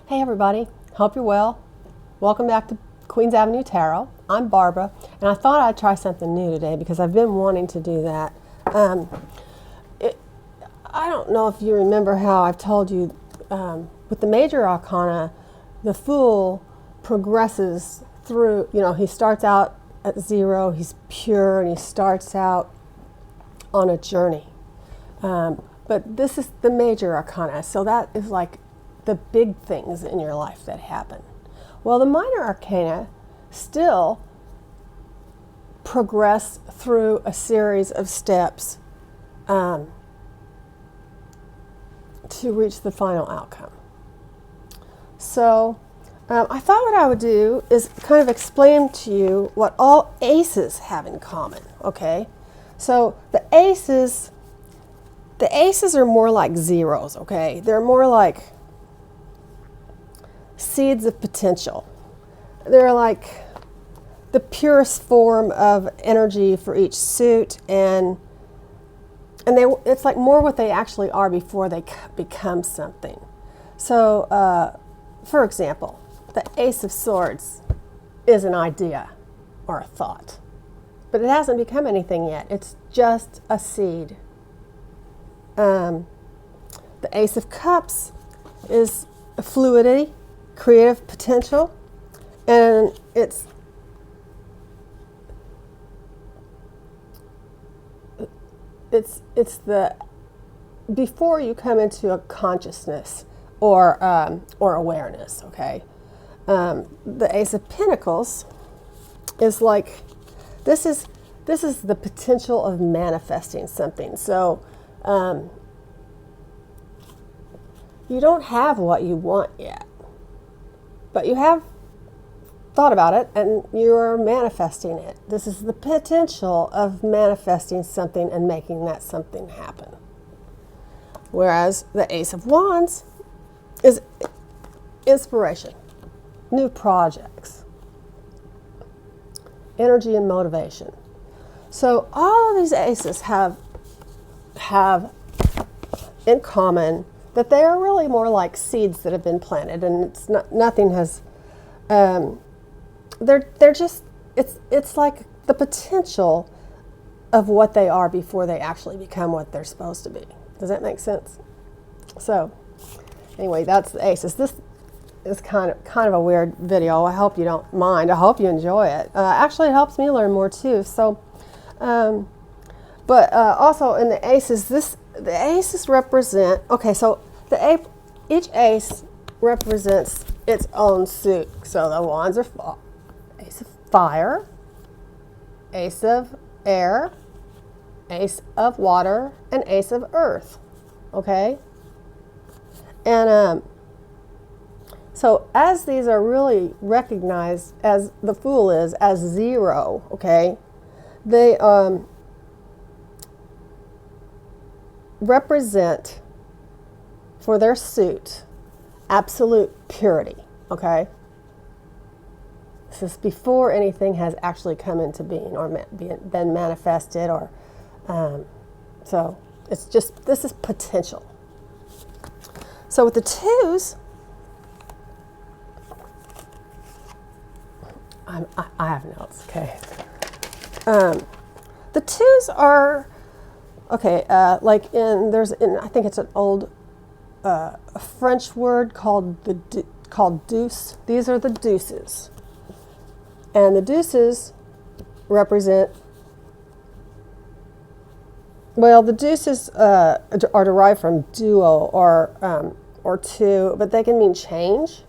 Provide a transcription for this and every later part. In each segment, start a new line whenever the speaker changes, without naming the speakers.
Hey everybody, hope you're well. Welcome back to Queens Avenue Tarot. I'm Barbara, and I thought I'd try something new today because I've been wanting to do that. I don't know if you remember how I've told you with the major arcana, the Fool progresses through, he starts out at zero, he's pure, and he starts out on a journey. But this is the major arcana, so that is like the big things in your life that happen. Well, the minor arcana still progress through a series of steps to reach the final outcome. So I thought what I would do is kind of explain to you what all aces have in common, okay? So the aces are more like zeros, okay? They're more like seeds of potential. They're like the purest form of energy for each suit, and it's like more what they actually are before they become something. So, for example, the Ace of Swords is an idea or a thought, but it hasn't become anything yet. It's just a seed. The Ace of Cups is a fluidity, creative potential, and it's the before you come into a consciousness or awareness. Okay, the Ace of Pentacles is like this is the potential of manifesting something. So you don't have what you want yet, but you have thought about it and you're manifesting it. This is the potential of manifesting something and making that something happen. Whereas the Ace of Wands is inspiration, new projects, energy and motivation. So all of these aces have in common that they are really more like seeds that have been planted, and it's not, nothing has they're just it's like the potential of what they are before they actually become what they're supposed to be. Does that make sense? So anyway, that's the aces. This is kind of a weird video. I hope you don't mind. I hope you enjoy it. Actually, it helps me learn more too. So but also in the aces, the aces represent, okay, so each ace represents its own suit. So the wands are Ace of Fire, Ace of Air, Ace of Water, and Ace of Earth, okay? And so as these are really recognized as the Fool is, as zero, okay, they represent for their suit absolute purity, okay? This is before anything has actually come into being or been manifested, or so it's just, this is potential. So with the twos, I have notes, okay. The twos are, okay, like I think it's an old a French word called deuce. These are the deuces. And the deuces represent, well, the deuces are derived from duo or two, but they can mean change.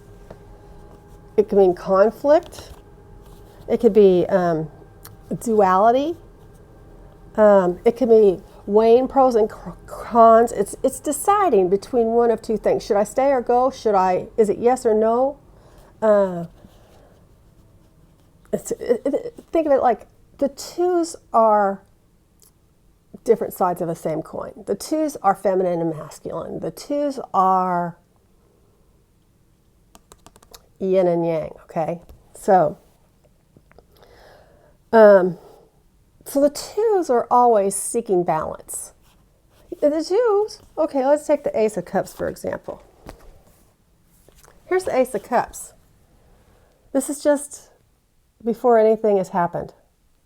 It can mean conflict. It could be duality. It can be weighing pros and cons. It's deciding between one of two things. Should I stay or go? Is it yes or no? Think of it like the twos are different sides of the same coin. The twos are feminine and masculine. The twos are yin and yang, okay? So the twos are always seeking balance. The twos, okay, let's take the Ace of Cups for example. here's the Ace of Cups. This is just before anything has happened,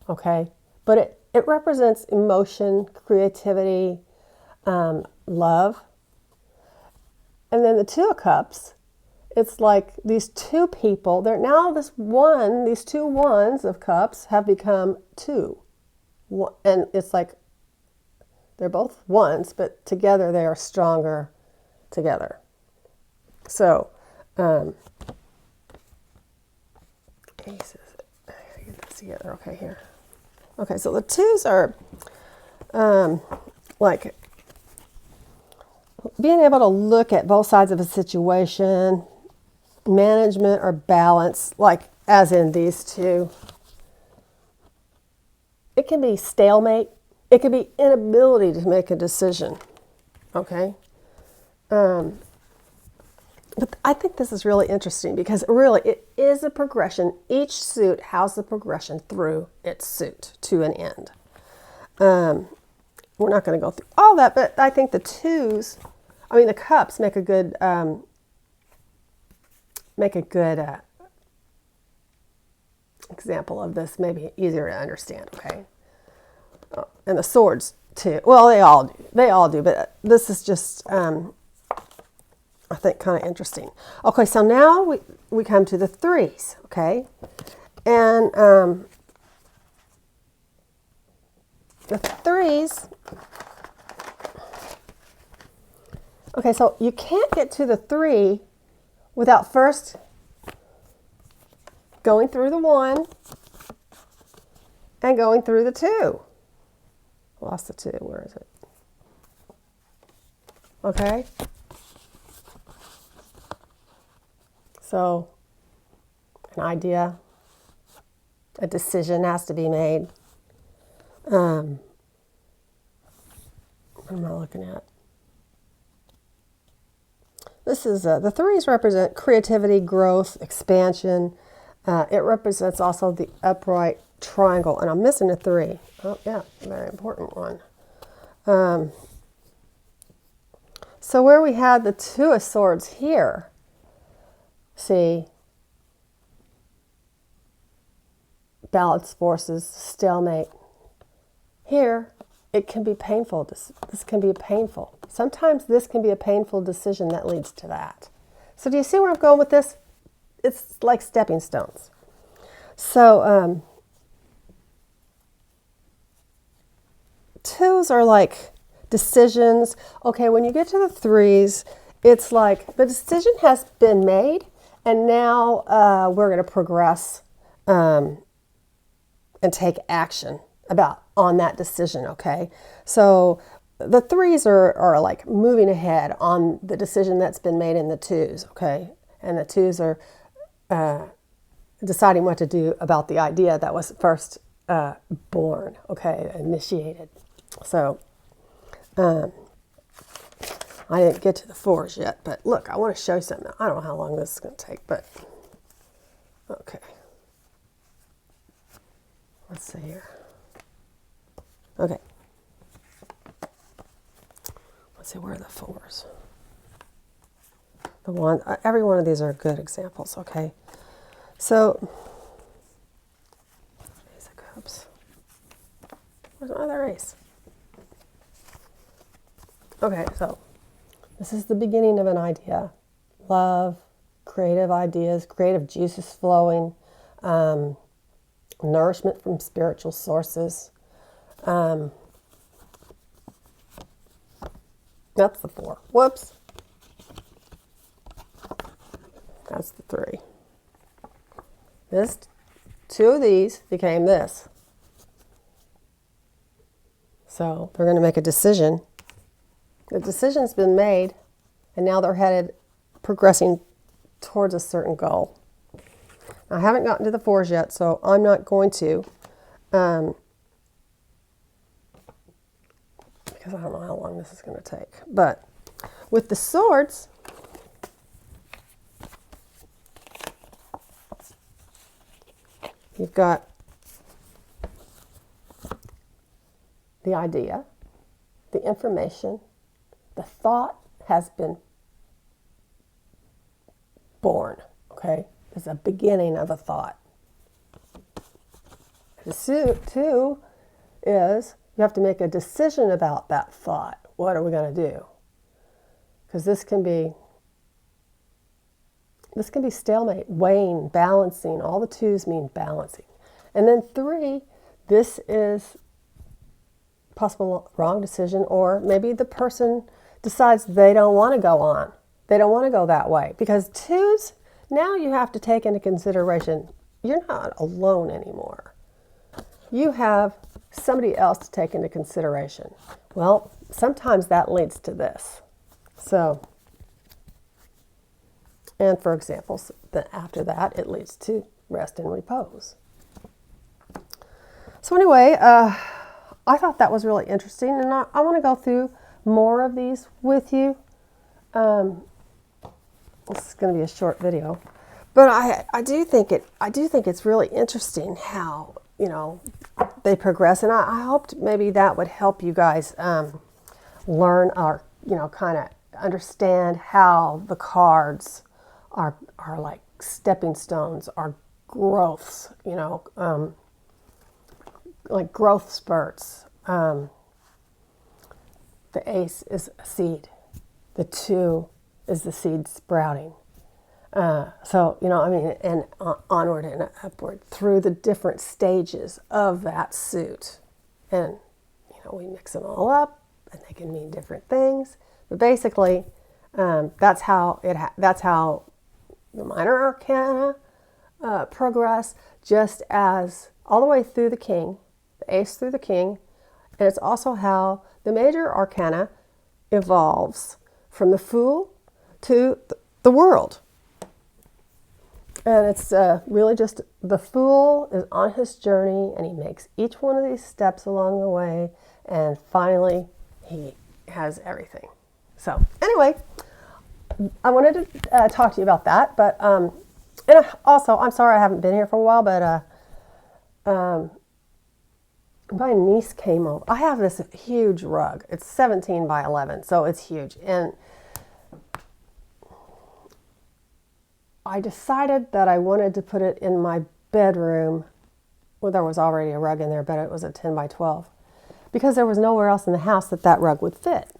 okay? But it represents emotion, creativity, love. And then the Two of Cups, it's like these two people, they're now these two wands of cups have become two. And it's like they're both ones, but together they are stronger together. So, aces. I gotta get this together. Okay, here. Okay, so the twos are like being able to look at both sides of a situation, management or balance, like as in these two. It can be stalemate. It can be inability to make a decision. Okay? But I think this is really interesting because really it is a progression. Each suit has a progression through its suit to an end. We're not going to go through all that, but I think the cups make a good example of this, maybe easier to understand, okay? Oh, and the swords too. Well, they all do, but this is just I think kind of interesting. Okay, so now we come to the threes, okay? And the threes, okay, so you can't get to the three without first going through the one and going through the two. Lost the two, where is it? Okay. So, an idea, a decision has to be made. What am I looking at? This is, the threes represent creativity, growth, expansion. It represents also the upright triangle, and I'm missing a three. Oh, yeah, very important one. So where we had the Two of Swords here, see, balance forces, stalemate. Here, it can be painful. This can be painful. Sometimes this can be a painful decision that leads to that. So do you see where I'm going with this? It's like stepping stones. So twos are like decisions. Okay, when you get to the threes, it's like the decision has been made, and now we're going to progress and take action on that decision, okay? So the threes are like moving ahead on the decision that's been made in the twos, okay? And the twos are deciding what to do about the idea that was first born, okay, initiated. So I didn't get to the fours yet, but look, I want to show you something. I don't know how long this is going to take, but okay. Let's see here. Okay. Let's see, where are the fours? The one, every one of these are good examples, okay? So, Ace of Cups. Where's my other ace? Okay, so this is the beginning of an idea. Love, creative ideas, creative juices flowing, nourishment from spiritual sources. That's the four. Whoops. That's the three. Two of these became this. So they're going to make a decision. The decision's been made, and now they're progressing towards a certain goal. I haven't gotten to the fours yet, so I'm not going to, because I don't know how long this is going to take. But with the swords, you've got the idea, the information, the thought has been born, okay? It's a beginning of a thought. The suit, too, is you have to make a decision about that thought. What are we going to do? Because this can be stalemate, weighing, balancing. All the twos mean balancing. And then 3, this is possible wrong decision, or maybe the person decides they don't want to go on. They don't want to go that way. Because 2s, now you have to take into consideration, you're not alone anymore. You have somebody else to take into consideration. Well, sometimes that leads to this. So, and for example, then after that, it leads to rest and repose. So anyway, I thought that was really interesting, and I want to go through more of these with you. This is going to be a short video, but I do think it's really interesting how, they progress, and I hoped maybe that would help you guys learn or kind of understand how the cards are like stepping stones, are growths, like growth spurts. The ace is a seed. The 2 is the seed sprouting. So, and onward and upward through the different stages of that suit. And, we mix them all up, and they can mean different things. But basically, that's how the minor arcana progress, just as all the way through the king, the ace through the king. And it's also how the major arcana evolves from the Fool to the World. And it's really just the Fool is on his journey, and he makes each one of these steps along the way, and finally he has everything. So anyway, I wanted to talk to you about that, but and also, I'm sorry I haven't been here for a while, but my niece came over. I have this huge rug. It's 17 by 11, so it's huge. And I decided that I wanted to put it in my bedroom. Well, there was already a rug in there, but it was a 10 by 12. Because there was nowhere else in the house that rug would fit.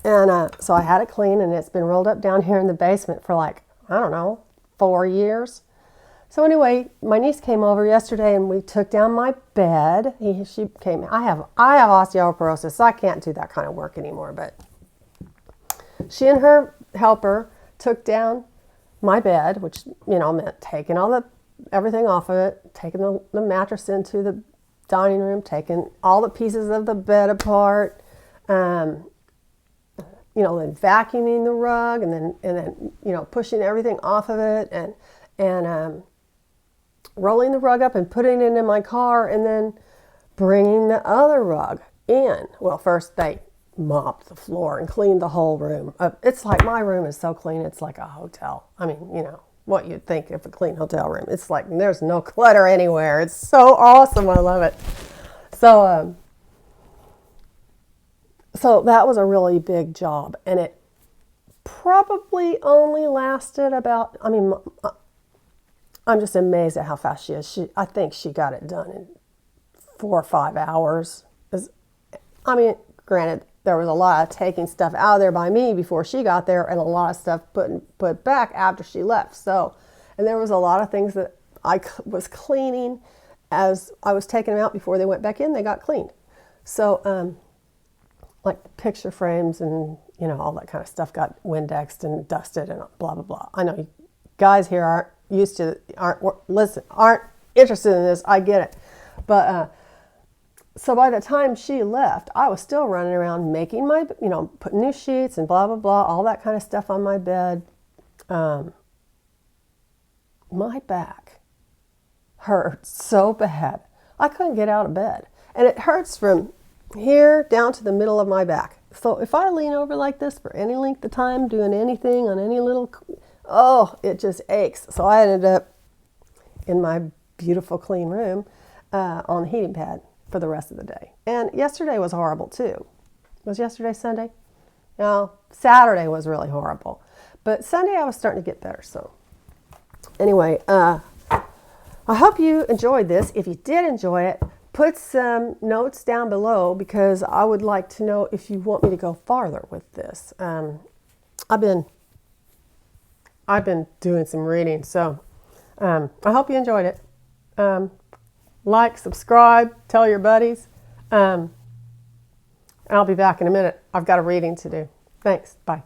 And so I had it clean, and it's been rolled up down here in the basement for like, I don't know, 4 years. So anyway, my niece came over yesterday, and we took down my bed. She came. I have osteoporosis, so I can't do that kind of work anymore. But she and her helper took down my bed, which meant taking everything off of it, taking the mattress into the dining room, taking all the pieces of the bed apart, then vacuuming the rug, and then pushing everything off of it, and rolling the rug up and putting it in my car, and then bringing the other rug in. Well, first they mopped the floor and cleaned the whole room. It's like, my room is so clean, it's like a hotel. I mean, what you'd think of a clean hotel room. It's like there's no clutter anywhere. It's so awesome. I love it. So that was a really big job, and it probably only lasted about, I'm just amazed at how fast she is. I think she got it done in 4 or 5 hours. Granted, there was a lot of taking stuff out of there by me before she got there, and a lot of stuff put back after she left. So, and there was a lot of things that I was cleaning as I was taking them out before they went back in. They got cleaned. So, like picture frames and all that kind of stuff got Windexed and dusted and blah blah blah. I know you guys here aren't interested in this. I get it, but. So by the time she left, I was still running around making putting new sheets and blah, blah, blah, all that kind of stuff on my bed. My back hurt so bad. I couldn't get out of bed. And it hurts from here down to the middle of my back. So if I lean over like this for any length of time, doing anything on any it just aches. So I ended up in my beautiful clean room on the heating pad for the rest of the day. And yesterday was horrible too. Was yesterday Sunday? No, Saturday was really horrible. But Sunday I was starting to get better. So Anyway, I hope you enjoyed this. If you did enjoy it, put some notes down below because I would like to know if you want me to go farther with this. I've been doing some reading, so I hope you enjoyed it. Like, subscribe, tell your buddies. I'll be back in a minute. I've got a reading to do. Thanks. Bye.